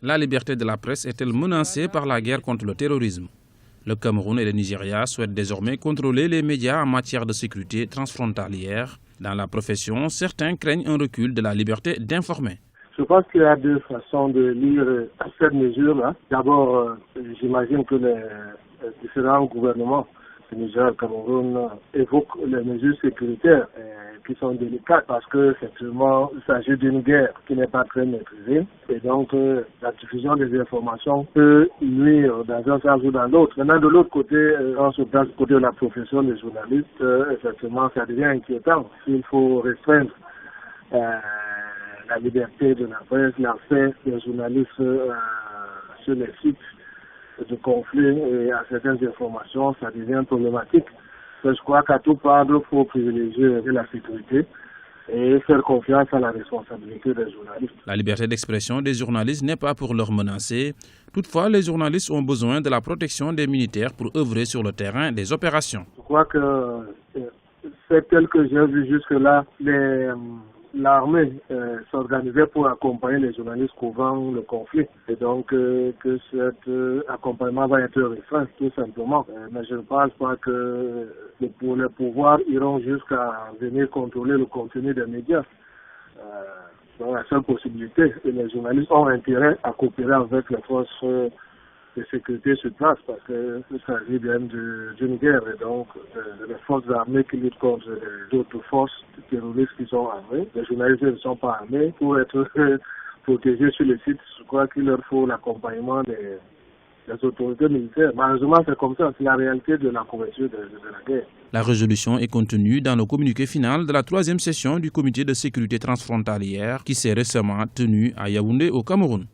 La liberté de la presse est-elle menacée par la guerre contre le terrorisme? Le Cameroun et le Nigeria souhaitent désormais contrôler les médias en matière de sécurité transfrontalière. Dans la profession, certains craignent un recul de la liberté d'informer. Je pense qu'il y a deux façons de lire cette mesure-là. D'abord, j'imagine que les différents gouvernements du Niger et du Cameroun évoquent les mesures sécuritaires qui sont délicates parce que effectivement il s'agit d'une guerre qui n'est pas très maîtrisée et donc la diffusion des informations peut nuire dans un sens ou dans l'autre. Maintenant de l'autre côté, on se place du côté de la profession des journalistes, effectivement ça devient inquiétant. Il faut restreindre la liberté de la presse, l'accès des journalistes sur les sites de conflit et à certaines informations, ça devient problématique. Je crois qu'à tout prendre, il faut privilégier la sécurité et faire confiance à la responsabilité des journalistes. La liberté d'expression des journalistes n'est pas pour leur menacer. Toutefois, les journalistes ont besoin de la protection des militaires pour œuvrer sur le terrain des opérations. Je crois que c'est tel que j'ai vu jusque-là, l'armée s'organisait pour accompagner les journalistes couvrant le conflit. Et donc que cet accompagnement va être restreint, tout simplement. Mais je ne pense pas que les pouvoirs iront jusqu'à venir contrôler le contenu des médias. Donc la seule possibilité, et les journalistes ont intérêt à coopérer avec les forces de sécurité sur place parce que ça s'agit bien d'une guerre et donc les forces armées qui luttent contre d'autres forces terroristes qui sont armées. Les journalistes ne sont pas armés pour être protégés sur les sites. Je crois qu'il leur faut l'accompagnement des autorités militaires. Malheureusement, c'est comme ça, c'est la réalité de la couverture de la guerre. La résolution est contenue dans le communiqué final de la 3e session du comité de sécurité transfrontalière qui s'est récemment tenue à Yaoundé au Cameroun.